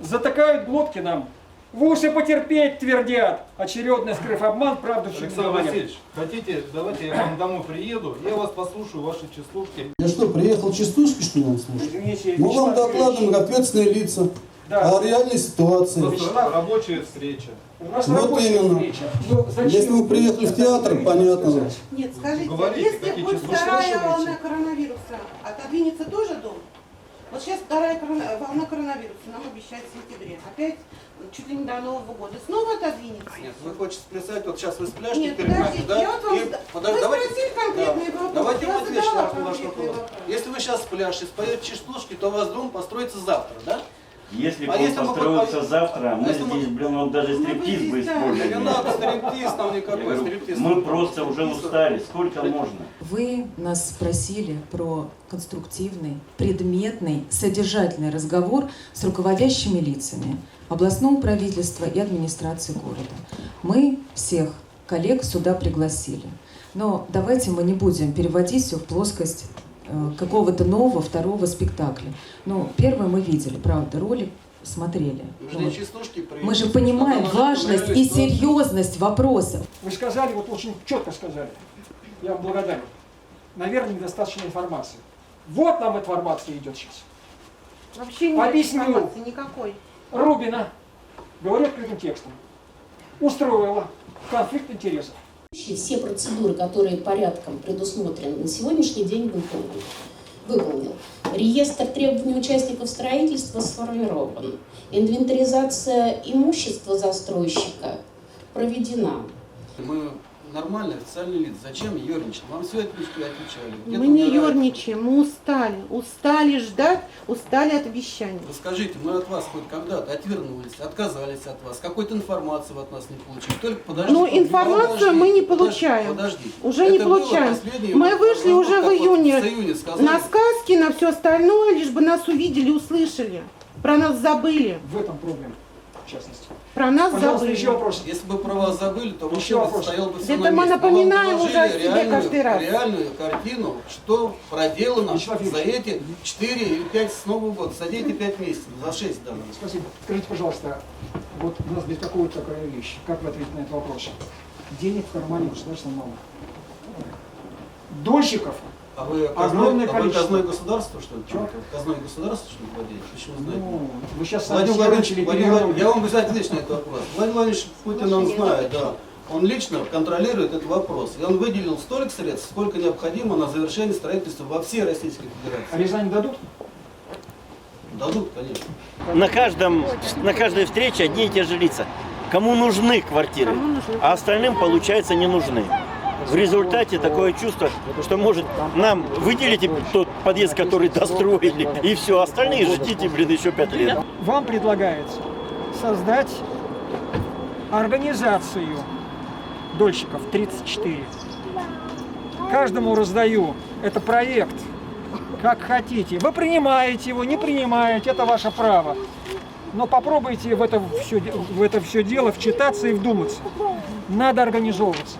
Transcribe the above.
затыкают глотки нам. В уши потерпеть твердят. Очередно скрыв обман, правду все Александр Васильевич, хотите, давайте я к вам домой приеду, я вас послушаю, ваши частушки. Я что, приехал частушки, что ли, вам слушать? Извините, Мы вам Вячеслав докладываем как ответственные лица о реальной ситуации. Просто рабочая встреча. У нас Вот рабочая именно. встреча. Ну, зачем Если мы приехали в театр, понятно. сказать? Нет, скажите, Говорите, если какие хоть числа вторая слышите? волна коронавируса, отодвинется тоже дом? Вот сейчас вторая волна коронавируса нам обещают в сентябре. Опять чуть ли не до Нового года. Снова отодвинется? Нет, вы хотите представить, вот сейчас вы с пляжки Нет, переходите, подождите, да? я вот вам... И Вы спросили конкретные вопросы, Давайте я мы отвечу задала на ваш конкретные вопрос. вопросы. Если вы сейчас с пляжки споете частушки, то у вас дом построится завтра, да? Если бы А он если мы построился попали- завтра, мы если мы- здесь, блин, он даже Мы бы стриптиз бы здесь, да. Да не использовали. надо стриптиз, там Я никакой говорю, стриптиз. мы просто уже устали. Сколько можно? Вы нас спросили про конструктивный, предметный, содержательный разговор с руководящими лицами областного правительства и администрации города. Мы всех коллег сюда пригласили. Но давайте мы не будем переводить все в плоскость какого-то нового второго спектакля. Ну, первый мы видели, правда, ролик смотрели. Нужны Вот. частушки, Мы же понимаем важность и серьезность вопросов. Вы сказали, вот очень четко сказали. Я вам благодарен. Наверное, недостаточно информации. Вот нам информация идет сейчас. Вообще нет Объясню. информации никакой. Рубина, говорю открытым текстом, устроила конфликт интересов. Все процедуры, которые порядком предусмотрены, на сегодняшний день выполнил. Реестр требований участников строительства сформирован. Инвентаризация имущества застройщика проведена. Мы нормальные официальные лица. Зачем ерничать? Вам все отвечали. Мы не ерничаем, мы устали. Устали ждать, устали от обещаний. Вы скажите, мы от вас хоть когда-то отвернулись, отказались от вас, какой-то информации вы от нас не получили. Только подождите. Но информацию мы не получаем. Подождите. Уже не получаем. Мы вышли уже в июне на сказки, на все остальное, лишь бы нас увидели, услышали. Про нас забыли. В этом проблема, в частности. Про нас Пожалуйста, забыли. еще вопрос. Если бы про вас забыли, то Еще вообще вопрос. стоял бы все Это на мы месте. напоминаем Вам уже о положили себе каждый раз. реальную картину, что проделано Вячеслав за Юрьевич. эти 4 или 5 с Нового года, за эти 5 месяцев, за 6 даже. Спасибо. Скажите, пожалуйста, вот нас беспокоит такая вещь. Как вы ответите на этот вопрос? Денег в кармане государства мало. Дольщиков А вы огромное количество. казной государства, что ли? Чего? Казной государства, что ли, владеете? Почему знаете? Ну, вы сейчас сами Владимир себе Владимирович, начали Владимир Владимирович, переговоры. я вам обязательно лично этот вопрос. Владимир Владимирович Путин, он знает, да. Он лично контролирует этот вопрос. И он выделил столько средств, сколько необходимо на завершение строительства во всей Российской Федерации. А Рязань дадут? Дадут, конечно. На каждой встрече одни и те же лица. Кому нужны квартиры, а остальным, получается, не нужны. В результате такое чувство, что, может, нам выделите тот подъезд, который достроили, и все, остальные ждите, блин, еще 5 лет. Вам предлагается создать организацию дольщиков 34. Каждому раздаю. Это проект. Как хотите. Вы принимаете его, не принимаете, это ваше право. Но попробуйте в это все дело вчитаться и вдуматься. Надо организовываться.